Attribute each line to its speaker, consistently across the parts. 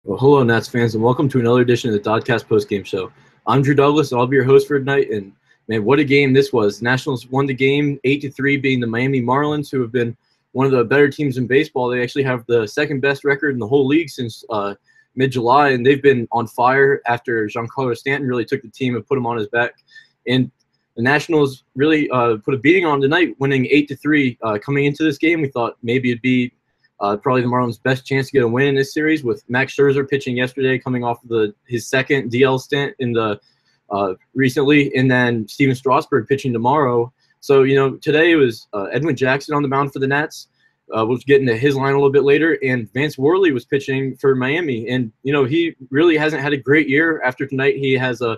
Speaker 1: Well, hello, Nats fans, and welcome to another edition of the DoDCast Postgame Show. I'm Drew Douglas, and I'll be your host for tonight. And man, what a game this was! Nationals won the game 8-3, beating the Miami Marlins, who have been one of the better teams in baseball. They actually have the second best record in the whole league since mid-July, and they've been on fire after Giancarlo Stanton really took the team and put him on his back. And the Nationals really put a beating on tonight, winning 8-3. Coming into this game, we thought maybe it'd be probably the Marlins' best chance to get a win in this series, with Max Scherzer pitching yesterday, coming off of his second DL stint in the recently, and then Steven Strasburg pitching tomorrow. So, today it was Edwin Jackson on the mound for the Nats. We'll get into his line a little bit later. And Vance Worley was pitching for Miami. And, he really hasn't had a great year. After tonight, he has a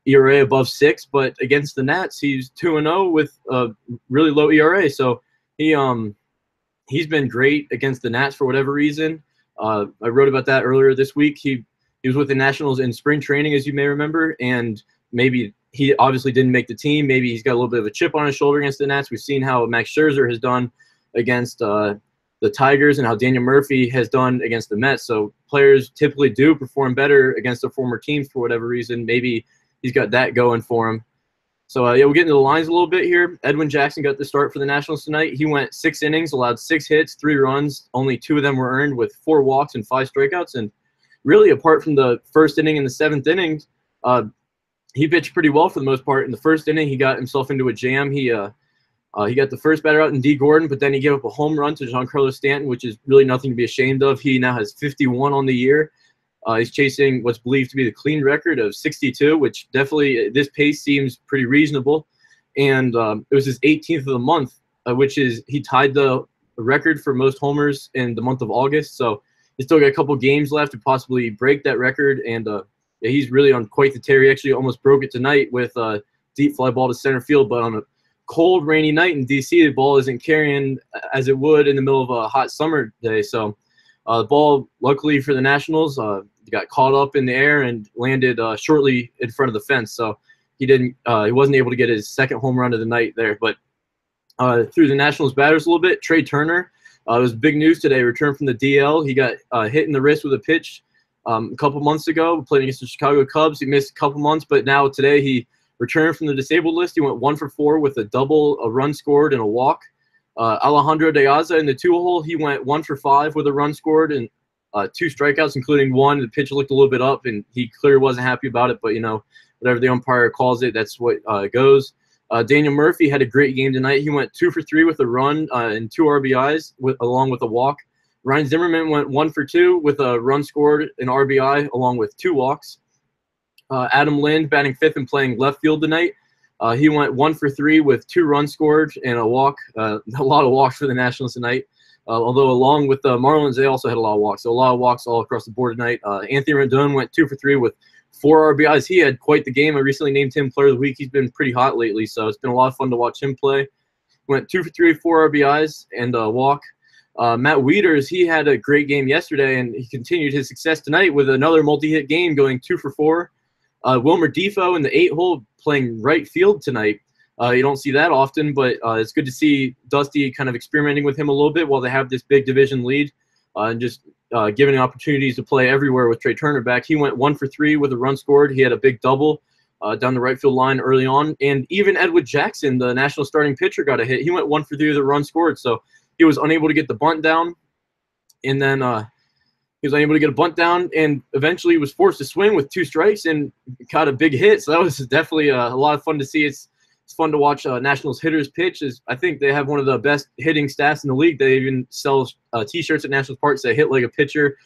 Speaker 1: ERA above 6, but against the Nats, he's 2-0 with a really low ERA. So he's been great against the Nats for whatever reason. I wrote about that earlier this week. He was with the Nationals in spring training, as you may remember, and maybe he obviously didn't make the team. Maybe he's got a little bit of a chip on his shoulder against the Nats. We've seen how Max Scherzer has done against the Tigers and how Daniel Murphy has done against the Mets. So players typically do perform better against their former teams for whatever reason. Maybe he's got that going for him. So, we'll get into the lines a little bit here. Edwin Jackson got the start for the Nationals tonight. He went 6 innings, allowed 6 hits, 3 runs. Only 2 of them were earned, with 4 walks and 5 strikeouts. And really, apart from the first inning and the 7th innings, he pitched pretty well for the most part. In the first inning, he got himself into a jam. He got the first batter out in D. Gordon, but then he gave up a home run to Giancarlo Stanton, which is really nothing to be ashamed of. He now has 51 on the year. He's chasing what's believed to be the clean record of 62, which definitely this pace seems pretty reasonable. And it was his 18th of the month, which is he tied the record for most homers in the month of August. So he's still got a couple games left to possibly break that record. And he's really on quite the tear. He actually almost broke it tonight with a deep fly ball to center field. But on a cold, rainy night in D.C., the ball isn't carrying as it would in the middle of a hot summer day. So the ball, luckily for the Nationals, got caught up in the air and landed shortly in front of the fence. So he wasn't able to get his second home run of the night there. But through the Nationals batters a little bit, Trea Turner, it was big news today, returned from the DL. He got hit in the wrist with a pitch a couple months ago, playing against the Chicago Cubs. He missed a couple months, but now today he returned from the disabled list. He went 1 for 4 with a double, a run scored, and a walk. Alejandro De Aza in the 2-hole, he went 1 for 5 with a run scored and 2 strikeouts, including 1. The pitch looked a little bit up, and he clearly wasn't happy about it. But, whatever the umpire calls it, that's what goes. Daniel Murphy had a great game tonight. He went 2 for 3 with a run and 2 RBIs, along with a walk. Ryan Zimmerman went 1 for 2 with a run scored, an RBI, along with 2 walks. Adam Lind batting 5th and playing left field tonight. He went 1 for 3 with 2 runs scored and a walk. A lot of walks for the Nationals tonight. Although along with the Marlins, they also had a lot of walks. So a lot of walks all across the board tonight. Anthony Rendon went 2 for 3 with 4 RBIs. He had quite the game. I recently named him Player of the Week. He's been pretty hot lately, so it's been a lot of fun to watch him play. Went 2 for 3, 4 RBIs, and a walk. Matt Wieters, he had a great game yesterday, and he continued his success tonight with another multi-hit game, going 2 for 4. Wilmer Difo in the 8-hole playing right field tonight. You don't see that often, but it's good to see Dusty kind of experimenting with him a little bit while they have this big division lead, and just giving opportunities to play everywhere with Trea Turner back. He went 1 for 3 with a run scored. He had a big double down the right field line early on. And even Edwin Jackson, the National starting pitcher, got a hit. He went 1 for 3 with a run scored. So he was unable to get the bunt down. And then he was unable to get a bunt down, and eventually was forced to swing with 2 strikes and got a big hit. So that was definitely a lot of fun to see. It's fun to watch Nationals hitters pitch. I think they have one of the best hitting staffs in the league. They even sell T-shirts at Nationals Park that hit like a pitcher.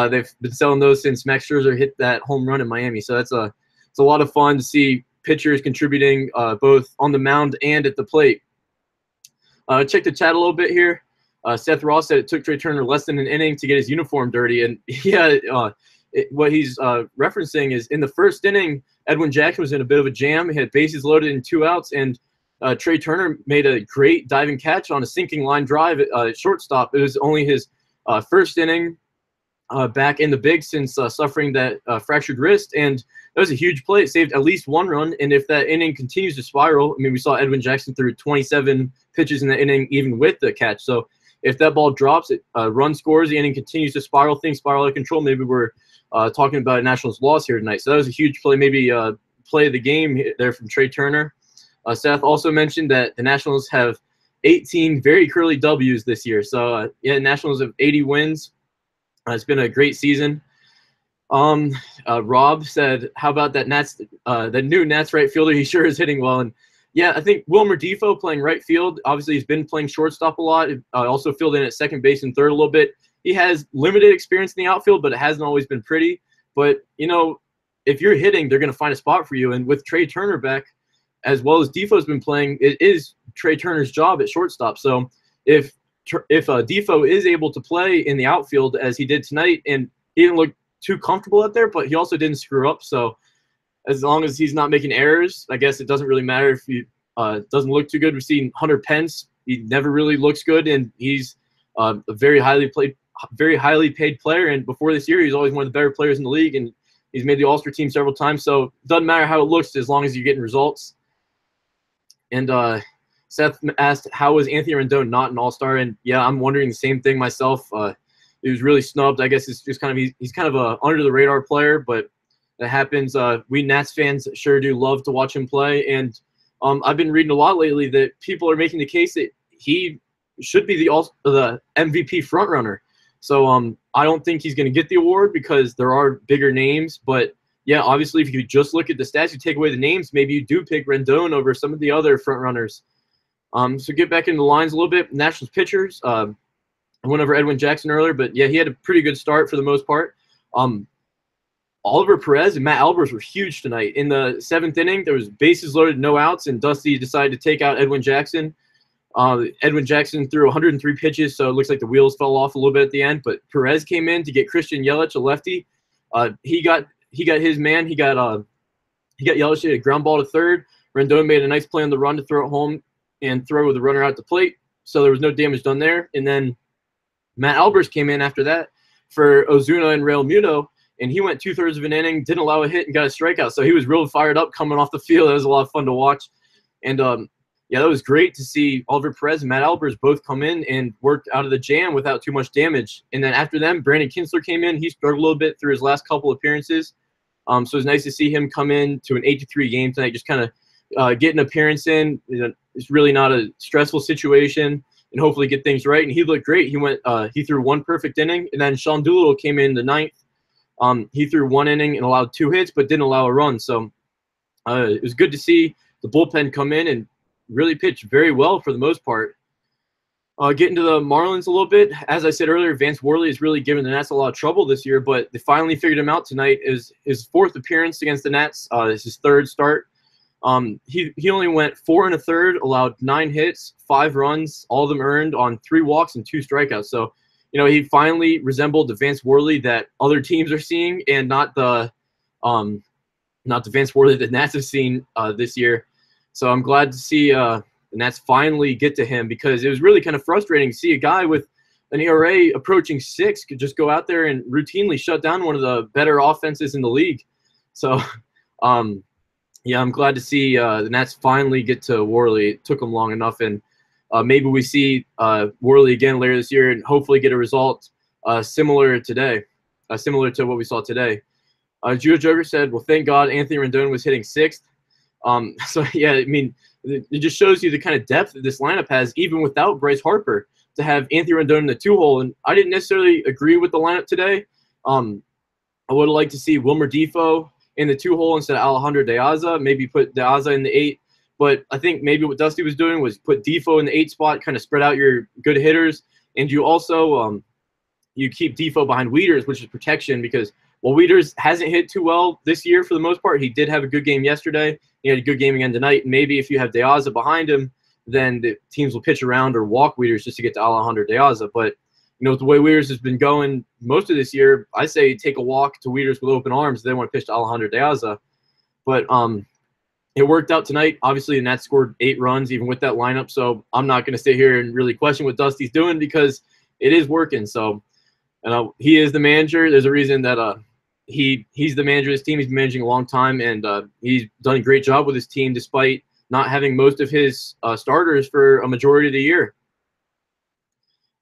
Speaker 1: They've been selling those since Max Scherzer hit that home run in Miami. So it's a lot of fun to see pitchers contributing both on the mound and at the plate. Check the chat a little bit here. Seth Ross said it took Trea Turner less than an inning to get his uniform dirty. And what he's referencing is in the first inning, Edwin Jackson was in a bit of a jam. He had bases loaded and 2 outs, and Trea Turner made a great diving catch on a sinking line drive at shortstop. It was only his first inning back in the big since suffering that fractured wrist, and that was a huge play. It saved at least 1 run, and if that inning continues to spiral, I mean, we saw Edwin Jackson threw 27 pitches in the inning even with the catch. So if that ball drops, it run scores, the inning continues to spiral, things spiral out of control. Maybe we're talking about a Nationals loss here tonight. So that was a huge play, maybe play of the game there from Trea Turner. Seth also mentioned that the Nationals have 18 very curly W's this year. So, yeah, Nationals have 80 wins. It's been a great season. Rob said, how about that that new Nats right fielder? He sure is hitting well. And, yeah, I think Wilmer Difo playing right field. Obviously, he's been playing shortstop a lot. Also filled in at second base and third a little bit. He has limited experience in the outfield, but it hasn't always been pretty. But, you know, if you're hitting, they're going to find a spot for you. And with Trea Turner back, as well as Defoe's been playing, it is Trea Turner's job at shortstop. So if Difo is able to play in the outfield as he did tonight, and he didn't look too comfortable out there, but he also didn't screw up. So as long as he's not making errors, I guess it doesn't really matter if he doesn't look too good. We've seen Hunter Pence; he never really looks good, and he's a very highly paid player. And before this year, he's always one of the better players in the league, and he's made the All-Star team several times. So it doesn't matter how it looks as long as you're getting results. And Seth asked, how was Anthony Rendon not an All-Star? And, yeah, I'm wondering the same thing myself. He was really snubbed. I guess it's just kind of he's kind of a under-the-radar player, but that happens. We Nats fans sure do love to watch him play. And I've been reading a lot lately that people are making the case that he should be the MVP frontrunner. So I don't think he's going to get the award because there are bigger names. But, yeah, obviously if you just look at the stats, you take away the names, maybe you do pick Rendon over some of the other frontrunners. So get back into the lines a little bit. Nationals pitchers. I went over Edwin Jackson earlier, but, yeah, he had a pretty good start for the most part. Oliver Perez and Matt Albers were huge tonight. In the seventh inning, there was bases loaded, no outs, and Dusty decided to take out Edwin Jackson. Edwin Jackson threw 103 pitches, so it looks like the wheels fell off a little bit at the end. But Perez came in to get Christian Yelich, a lefty. He got his man. He got Yelich a ground ball to third. Rendon made a nice play on the run to throw it home and throw with the runner out the plate. So there was no damage done there. And then Matt Albers came in after that for Ozuna and Real Muto, and he went 2/3 of an inning, didn't allow a hit, and got a strikeout. So he was real fired up coming off the field. It was a lot of fun to watch. And, yeah, that was great to see Oliver Perez and Matt Albers both come in and work out of the jam without too much damage. And then after them, Brandon Kinsler came in. He struggled a little bit through his last couple appearances. So it was nice to see him come in to an 8-3 game tonight, just kind of get an appearance in. You know, it's really not a stressful situation, and hopefully get things right. And he looked great. He threw one perfect inning, and then Sean Doolittle came in the ninth. He threw one inning and allowed 2 hits, but didn't allow a run. So it was good to see the bullpen come in and really pitch very well for the most part. Getting to the Marlins a little bit, as I said earlier, Vance Worley has really given the Nats a lot of trouble this year, but they finally figured him out tonight. Is his 4th appearance against the Nats. It's his 3rd start. He only went 4 1/3, allowed 9 hits, 5 runs, all of them earned on 3 walks and 2 strikeouts. So, you know, he finally resembled the Vance Worley that other teams are seeing, and not the Vance Worley that Nats have seen this year. So I'm glad to see the Nats finally get to him, because it was really kind of frustrating to see a guy with an ERA approaching 6 could just go out there and routinely shut down one of the better offenses in the league. So, yeah, I'm glad to see the Nats finally get to Worley. It took them long enough, and maybe we see Worley again later this year and hopefully get a result similar to what we saw today. Gio Joker said, well, thank God Anthony Rendon was hitting 6th. So, yeah, I mean, it just shows you the kind of depth that this lineup has, even without Bryce Harper, to have Anthony Rendon in the 2-hole. And I didn't necessarily agree with the lineup today. I would have liked to see Wilmer Difo in the 2-hole instead of Alejandro De Aza, maybe put De Aza in the 8. But I think maybe what Dusty was doing was put Difo in the 8 spot, kind of spread out your good hitters. And you also you keep Difo behind Wieters, which is protection, because while Wieters hasn't hit too well this year for the most part, he did have a good game yesterday. He had a good game again tonight. Maybe if you have De Aza behind him, then the teams will pitch around or walk Wieters just to get to Alejandro De Aza. But, you know, with the way Wieters has been going most of this year, I say take a walk to Wieters with open arms. They want to pitch to Alejandro De Aza. But it worked out tonight. Obviously, the Nats scored 8 runs even with that lineup. So I'm not going to sit here and really question what Dusty's doing, because it is working. So, he is the manager. There's a reason that he's the manager of this team. He's been managing a long time, and he's done a great job with his team despite not having most of his starters for a majority of the year.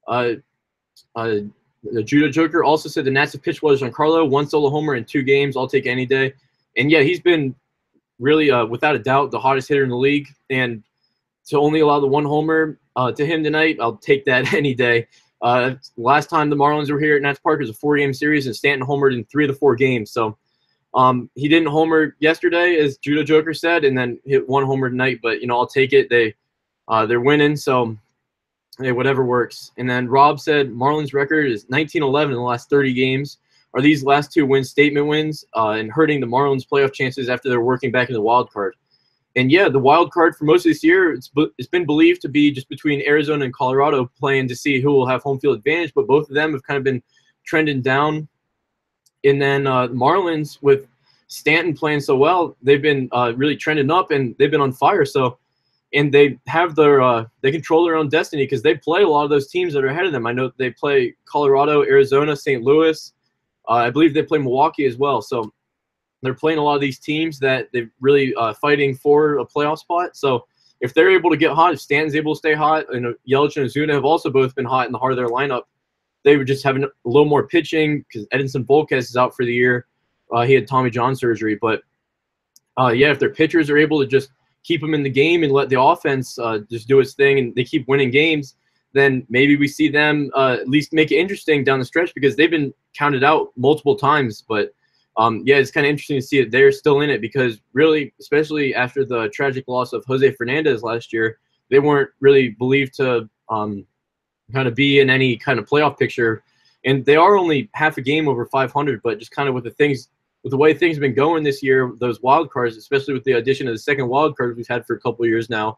Speaker 1: Uh, uh, the Judah Joker also said the Nats have pitched well to Giancarlo, 1 solo homer in 2 games. I'll take any day. And yeah, he's been really, without a doubt, the hottest hitter in the league. And to only allow the 1 homer to him tonight, I'll take that any day. Last time the Marlins were here at Nats Park, it was a 4-game series, and Stanton homered in 3 of the 4 games. So he didn't homer yesterday, as Judah Joker said, and then hit 1 homer tonight. But I'll take it. They're winning, so hey, whatever works. And then Rob said Marlins record is 19-11 in the last 30 games. Are these last 2 wins statement wins and hurting the Marlins' playoff chances after they're working back in the wild card? And yeah, the wild card for most of this year, it's been believed to be just between Arizona and Colorado, playing to see who will have home field advantage. But both of them have kind of been trending down. And then Marlins, with Stanton playing so well, they've been really trending up, and they've been on fire. So, and they have they control their own destiny, because they play a lot of those teams that are ahead of them. I know they play Colorado, Arizona, St. Louis. I believe they play Milwaukee as well. So they're playing a lot of these teams that they're really fighting for a playoff spot. So if they're able to get hot, if Stanton's able to stay hot, and Yelich and Ozuna have also both been hot in the heart of their lineup, they were just having a little more pitching, because Edinson Volquez is out for the year. He had Tommy John surgery. But, yeah, if their pitchers are able to just keep them in the game and let the offense just do its thing, and they keep winning games, then maybe we see them at least make it interesting down the stretch, because they've been counted out multiple times. But, yeah, it's kind of interesting to see that they're still in it, because really, especially after the tragic loss of Jose Fernandez last year, they weren't really believed to kind of be in any kind of playoff picture. And they are only half a game over 500, but just kind of with the way things have been going this year, those wild cards, especially with the addition of the second wild card we've had for a couple of years now,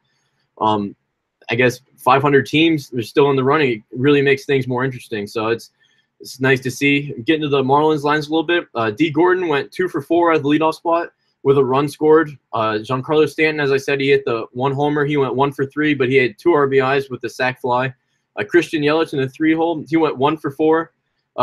Speaker 1: I guess 500 teams are still in the running. It really makes things more interesting. So it's nice to see. Getting to the Marlins lines a little bit, D. Gordon went 2 for 4 at the leadoff spot with a run scored. Giancarlo Stanton, as I said, he hit the 1 homer. He went 1 for 3, but he had 2 RBIs with the sac fly. Christian Yelich in the 3-hole, he went 1 for 4.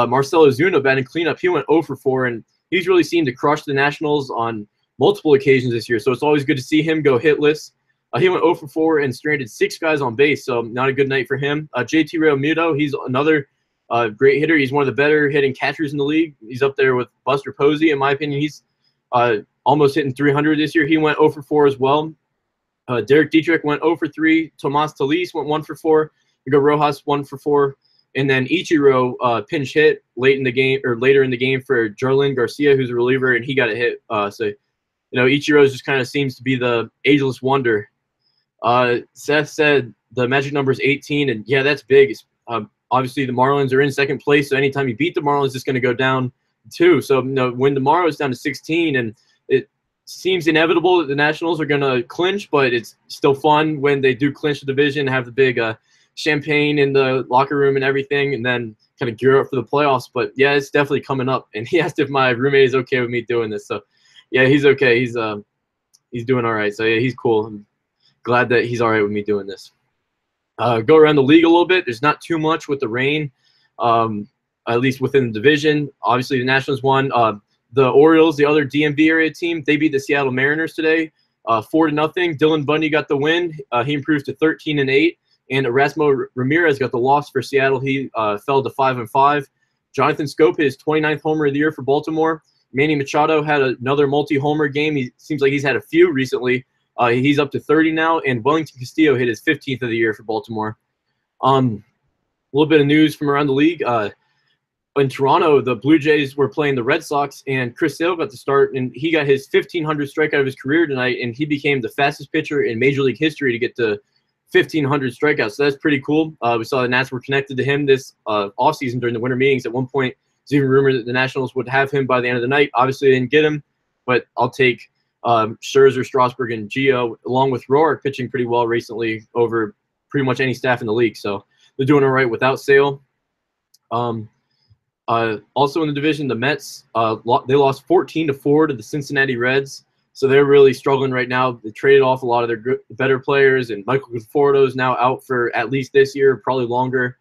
Speaker 1: Marcell Ozuna batting cleanup, he went 0 for 4, and he's really seemed to crush the Nationals on multiple occasions this year. So it's always good to see him go hitless. He went 0 for 4 and stranded 6 guys on base, so not a good night for him. JT Realmuto, he's another great hitter. He's one of the better hitting catchers in the league. He's up there with Buster Posey, in my opinion. He's almost hitting 300 this year. He went 0 for 4 as well. Derek Dietrich went 0 for 3. Tomas Talis went 1 for 4. Hugo Rojas 1 for 4. And then Ichiro pinch hit later in the game for Jarlin Garcia, who's a reliever, and he got a hit. So Ichiro just kind of seems to be the ageless wonder. Seth said the magic number is 18, and yeah, that's big. Obviously, the Marlins are in second place, so anytime you beat the Marlins, it's going to go down 2. So when tomorrow is down to 16, and it seems inevitable that the Nationals are going to clinch, but it's still fun when they do clinch the division, have the big champagne in the locker room and everything, and then kind of gear up for the playoffs. But yeah, it's definitely coming up. And he asked if my roommate is okay with me doing this. So yeah, he's okay. He's doing all right. So yeah, he's cool. I'm glad that he's all right with me doing this. Go around the league a little bit. There's not too much with the rain, at least within the division. Obviously, the Nationals won. The Orioles, the other DMV area team, they beat the Seattle Mariners today, 4-0. Dylan Bundy got the win. He improves to 13-8. And Erasmo Ramirez got the loss for Seattle. He fell to 5-5. Jonathan Scope, his 29th homer of the year for Baltimore. Manny Machado had another multi-homer game. He seems like he's had a few recently. He's up to 30 now. And Wellington Castillo hit his 15th of the year for Baltimore. A little bit of news from around the league. In Toronto, the Blue Jays were playing the Red Sox, and Chris Sale got the start, and he got his 1,500th strikeout of his career tonight, and he became the fastest pitcher in Major League history to get to 1,500 strikeouts. So that's pretty cool. We saw the Nats were connected to him this offseason during the winter meetings. At one point, there's even rumored that the Nationals would have him by the end of the night. Obviously, they didn't get him, but I'll take Scherzer, Strasburg, and Gio, along with Roark, pitching pretty well recently over pretty much any staff in the league. So they're doing all right without Sale. Also in the division, the Mets, they lost 14-4 to the Cincinnati Reds. So they're really struggling right now. They traded off a lot of their better players, and Michael Conforto is now out for at least this year, probably longer.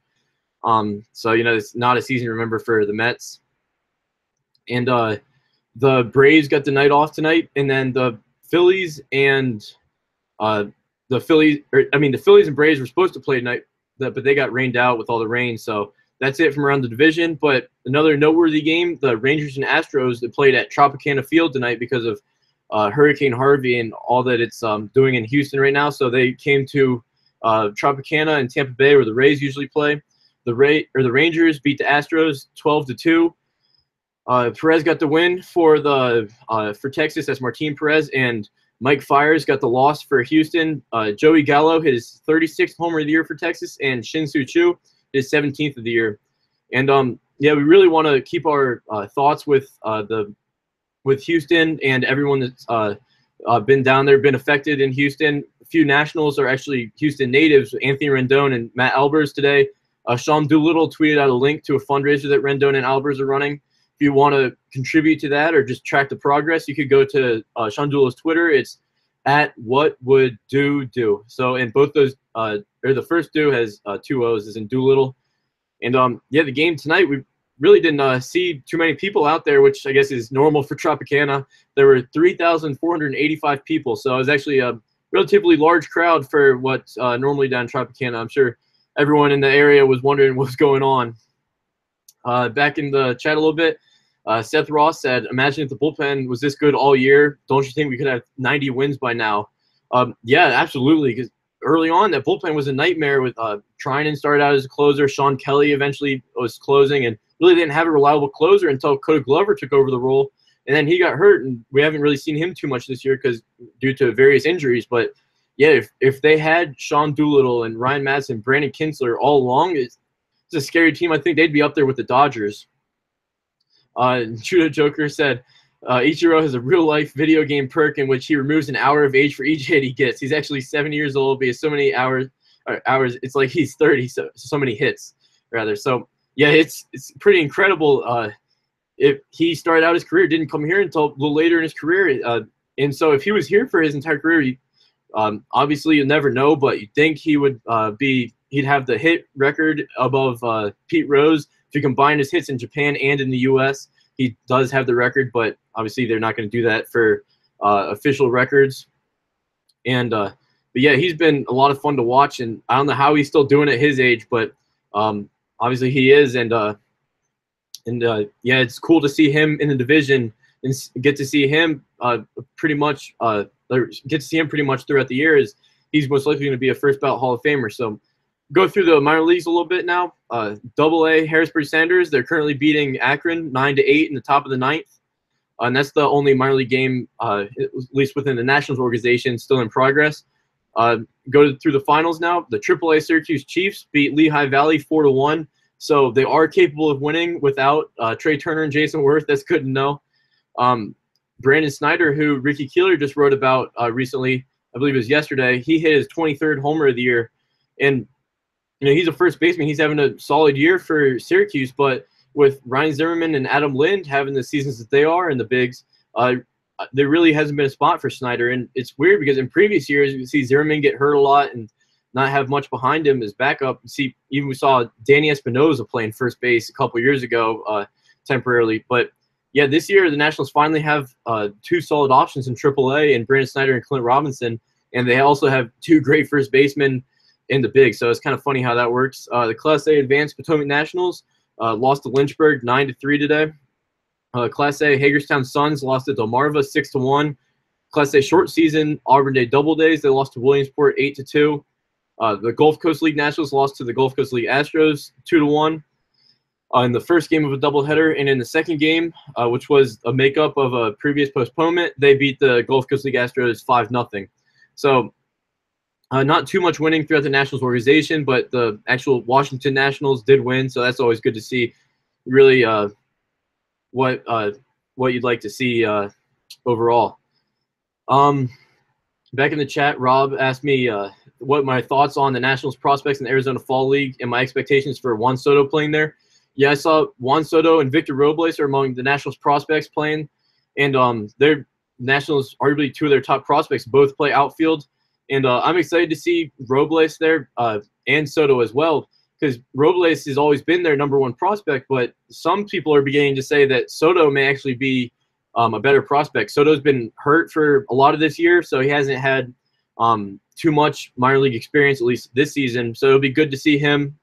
Speaker 1: So, it's not a season to remember for the Mets. And the Braves got the night off tonight, and then the Phillies and the Phillies and Braves were supposed to play tonight. but they got rained out with all the rain. So that's it from around the division. But another noteworthy game, the Rangers and Astros that played at Tropicana Field tonight because of Hurricane Harvey and all that it's doing in Houston right now. So they came to Tropicana in Tampa Bay, where the Rays usually play. The Rangers beat the Astros 12-2. Perez got the win for Texas. That's Martin Perez, and Mike Fiers got the loss for Houston. Joey Gallo hit his 36th homer of the year for Texas, and Shin-Soo Choo his 17th of the year. And yeah, we really want to keep our thoughts with Houston and everyone that's been down there, been affected in Houston. A few Nationals are actually Houston natives, Anthony Rendon and Matt Albers today. Sean Doolittle tweeted out a link to a fundraiser that Rendon and Albers are running. If you want to contribute to that or just track the progress, you could go to Sean Doolittle's Twitter. It's at @WhatWould So, and both those, or the first do has 2 O's, as in Doolittle. And yeah, the game tonight, we really didn't see too many people out there, which I guess is normal for Tropicana. There were 3,485 people, so it was actually a relatively large crowd for what's normally down in Tropicana. I'm sure everyone in the area was wondering what's going on. Back in the chat a little bit, Seth Ross said, imagine if the bullpen was this good all year. Don't you think we could have 90 wins by now? Yeah, absolutely, because early on, that bullpen was a nightmare with Trinan started out as a closer. Sean Kelly eventually was closing and really didn't have a reliable closer until Cody Glover took over the role. And then he got hurt, and we haven't really seen him too much this year due to various injuries. But, yeah, if they had Sean Doolittle and Ryan Madsen, Brandon Kinsler all along, it's a scary team. I think they'd be up there with the Dodgers. Judo Joker said, Ichiro has a real-life video game perk in which he removes an hour of age for each hit he gets. He's actually 7 years old, but he has so many hours. It's like he's 30, so many hits, rather. So, yeah, it's pretty incredible. If he started out his career, didn't come here until a little later in his career. And so if he was here for his entire career, obviously you'll never know, but you'd think he would he'd have the hit record above Pete Rose. If you combine his hits in Japan and in the U.S., he does have the record, but obviously they're not going to do that for official records. And but yeah, he's been a lot of fun to watch, and I don't know how he's still doing at his age, but obviously he is. And yeah, it's cool to see him in the division and get to see him pretty much throughout the year. As he's most likely going to be a first ballot Hall of Famer. So go through the minor leagues a little bit now. Double-A Harrisburg Sanders, they're currently beating Akron 9-8 in the top of the ninth. And that's the only minor league game, at least within the Nationals organization, still in progress. Through the finals now. The Triple-A Syracuse Chiefs beat Lehigh Valley 4-1. So they are capable of winning without Trey Turner and Jason Worth. That's good to know. Brandon Snyder, who Ricky Keeler just wrote about recently, I believe it was yesterday, he hit his 23rd homer of the year. And he's a first baseman. He's having a solid year for Syracuse, but with Ryan Zimmerman and Adam Lind having the seasons that they are in the bigs, there really hasn't been a spot for Snyder. And it's weird because in previous years, you see Zimmerman get hurt a lot and not have much behind him as backup. We saw Danny Espinoza playing first base a couple years ago temporarily. But, yeah, this year the Nationals finally have 2 solid options in AAA and Brandon Snyder and Clint Robinson, and they also have 2 great first basemen in the big. So it's kind of funny how that works. The Class A Advanced Potomac Nationals lost to Lynchburg 9-3 today. Class A Hagerstown Suns lost to Delmarva 6-1. Class A Short Season Auburn Day Double Days, they lost to Williamsport 8-2. The Gulf Coast League Nationals lost to the Gulf Coast League Astros 2-1 in the first game of a doubleheader. And in the second game, which was a makeup of a previous postponement, they beat the Gulf Coast League Astros 5-0. So not too much winning throughout the Nationals organization, but the actual Washington Nationals did win, so that's always good to see. Really, what you'd like to see overall. Back in the chat, Rob asked me what my thoughts on the Nationals prospects in the Arizona Fall League and my expectations for Juan Soto playing there. Yeah, I saw Juan Soto and Victor Robles are among the Nationals prospects playing, and they're Nationals arguably 2 of their top prospects both play outfield. And I'm excited to see Robles there and Soto as well, because Robles has always been their #1 prospect, but some people are beginning to say that Soto may actually be a better prospect. Soto's been hurt for a lot of this year, so he hasn't had too much minor league experience, at least this season. So it'll be good to see him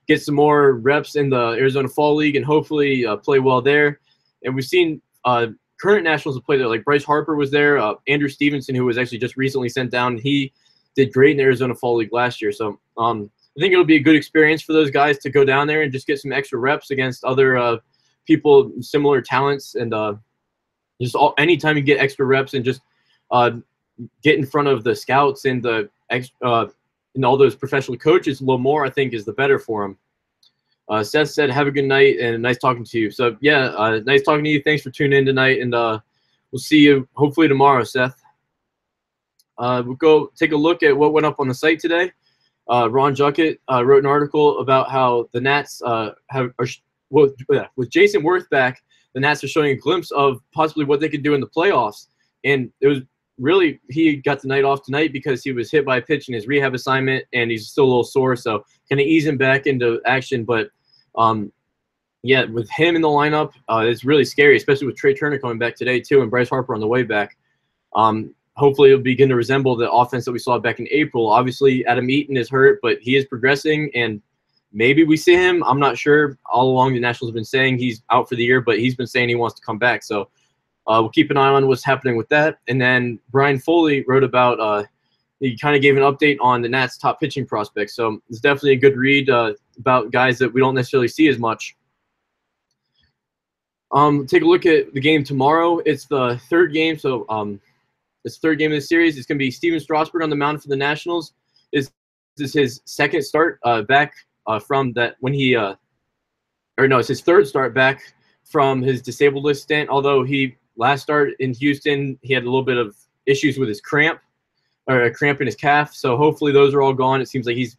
Speaker 1: get some more reps in the Arizona Fall League and hopefully play well there. And we've seen current Nationals play there, like Bryce Harper was there, Andrew Stevenson, who was actually just recently sent down. He did great in the Arizona Fall League last year. So I think it'll be a good experience for those guys to go down there and just get some extra reps against other people, similar talents, and anytime you get extra reps and just get in front of the scouts and the and all those professional coaches a little more, I think is the better for them. Seth said, have a good night and nice talking to you. So, yeah, nice talking to you. Thanks for tuning in tonight, and we'll see you hopefully tomorrow, Seth. We'll go take a look at what went up on the site today. Ron Juckett wrote an article about how the Nats with Jason Worth back, the Nats are showing a glimpse of possibly what they could do in the playoffs. And it was really, he got the night off tonight because he was hit by a pitch in his rehab assignment, and he's still a little sore, so kind of ease him back into action. But, yeah, with him in the lineup, it's really scary, especially with Trea Turner coming back today too and Bryce Harper on the way back. Hopefully it'll begin to resemble the offense that we saw back in April. Obviously, Adam Eaton is hurt, but he is progressing, and maybe we see him. I'm not sure. All along, the Nationals have been saying he's out for the year, but he's been saying he wants to come back. So we'll keep an eye on what's happening with that. And then Brian Foley wrote about he kind of gave an update on the Nats' top pitching prospects. So it's definitely a good read about guys that we don't necessarily see as much. Take a look at the game tomorrow. It's the third game, so it's the third game of the series. It's going to be Steven Strasburg on the mound for the Nationals. This is his second start back from that when he it's his third start back from his disabled list stint. Although he last start in Houston, he had a little bit of issues with his cramp or a cramp in his calf. So hopefully those are all gone. It seems like he's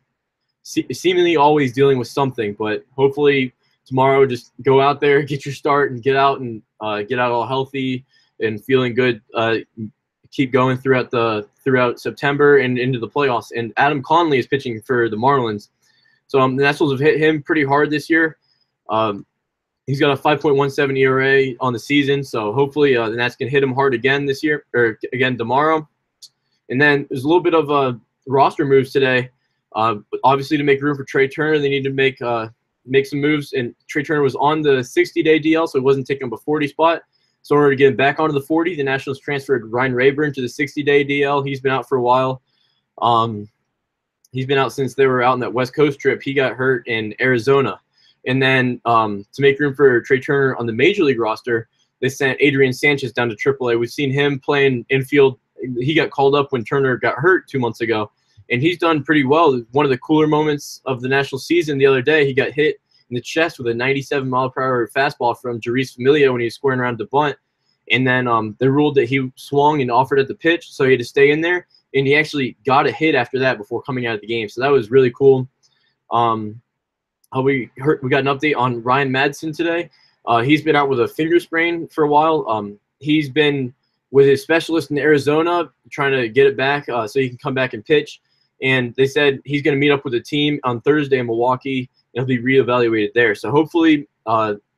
Speaker 1: seemingly always dealing with something, but hopefully tomorrow just go out there, get your start, and get out all healthy and feeling good. Keep going throughout September and into the playoffs. And Adam Conley is pitching for the Marlins. So the Nationals have hit him pretty hard this year. He's got a 5.17 ERA on the season, so hopefully the Nats can hit him hard again this year, or again tomorrow. And then there's a little bit of roster moves today. Obviously, to make room for Trea Turner, they need to make some moves. And Trea Turner was on the 60-day DL, so he wasn't taking up a 40 spot. So in order to get him back onto the 40, the Nationals transferred Ryan Rayburn to the 60-day DL. He's been out for a while. He's been out since they were out on that West Coast trip. He got hurt in Arizona. And then to make room for Trea Turner on the Major League roster, they sent Adrian Sanchez down to AAA. We've seen him playing infield. He got called up when Turner got hurt 2 months ago, and he's done pretty well. One of the cooler moments of the National season the other day, he got hit in the chest with a 97-mile-per-hour fastball from Jeurys Familia when he was squaring around to bunt. And then they ruled that he swung and offered at the pitch, so he had to stay in there. And he actually got a hit after that before coming out of the game. So that was really cool. We got an update on Ryan Madsen today. He's been out with a finger sprain for a while. He's been with his specialist in Arizona trying to get it back so he can come back and pitch. And they said he's going to meet up with the team on Thursday in Milwaukee, and he'll be reevaluated there. So hopefully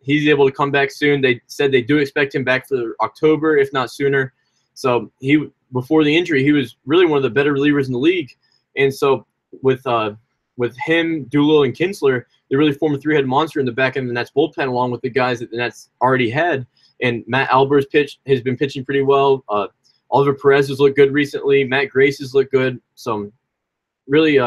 Speaker 1: he's able to come back soon. They said they do expect him back for October, if not sooner. So before the injury, he was really one of the better relievers in the league. And so with him, Doolittle, and Kinsler, they really form a three-headed monster in the back end of the Nats bullpen, along with the guys that the Nats already had. And Matt Albert's has been pitching pretty well. Oliver Perez has looked good recently. Matt Grace has looked good. So really,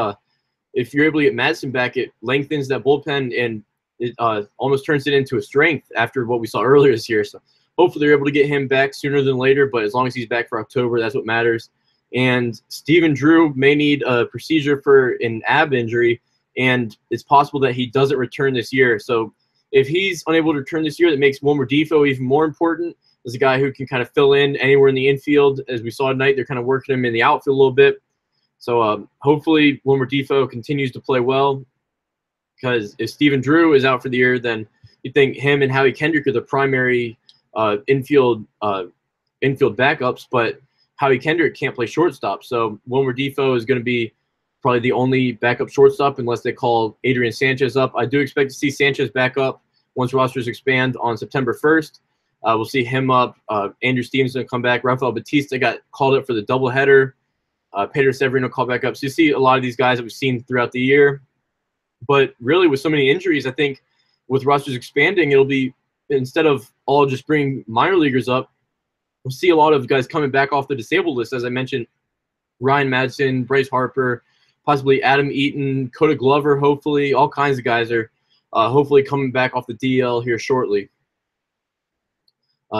Speaker 1: if you're able to get Madsen back, it lengthens that bullpen, and it almost turns it into a strength after what we saw earlier this year. So hopefully they're able to get him back sooner than later, but as long as he's back for October, that's what matters. And Stephen Drew may need a procedure for an ab injury, and it's possible that he doesn't return this year. So if he's unable to return this year, that makes Wilmer Difo even more important as a guy who can kind of fill in anywhere in the infield. As we saw tonight, they're kind of working him in the outfield a little bit. So hopefully Wilmer Difo continues to play well, because if Stephen Drew is out for the year, then you think him and Howie Kendrick are the primary infield backups, but Howie Kendrick can't play shortstop. So Wilmer Difo is going to be probably the only backup shortstop unless they call Adrian Sanchez up. I do expect to see Sanchez back up once rosters expand on September 1st. We'll see him up. Andrew Stevenson will come back. Rafael Batista got called up for the doubleheader Pedro Severino called back up. So you see a lot of these guys that we've seen throughout the year. But really, with so many injuries, I think with rosters expanding, it'll be, instead of all just bringing minor leaguers up, we'll see a lot of guys coming back off the disabled list. As I mentioned, Ryan Madsen, Bryce Harper, possibly Adam Eaton, Coda Glover, hopefully. All kinds of guys are hopefully coming back off the DL here shortly.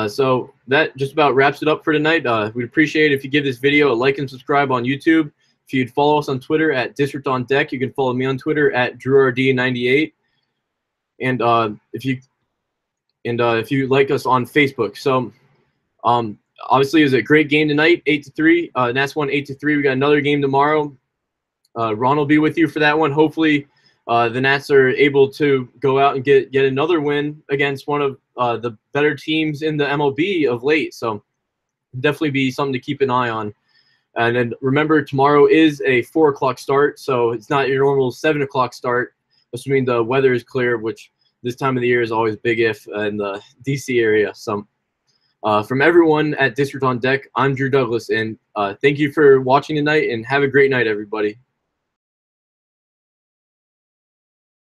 Speaker 1: So that just about wraps it up for tonight. We'd appreciate it if you give this video a like and subscribe on YouTube. If you'd follow us on Twitter at District on Deck, you can follow me on Twitter at DrewRD98. And if you like us on Facebook. So obviously it was a great game tonight, 8-3. Nats won 8-3. We got another game tomorrow. Ron will be with you for that one. Hopefully the Nats are able to go out and get another win against one of the better teams in the MLB of late. So definitely be something to keep an eye on. And then remember, tomorrow is a 4 o'clock start, so it's not your normal 7 o'clock start, assuming the weather is clear, which this time of the year is always big if in the DC area. So from everyone at District on Deck, I'm Drew Douglas, and thank you for watching tonight, and have a great night, everybody.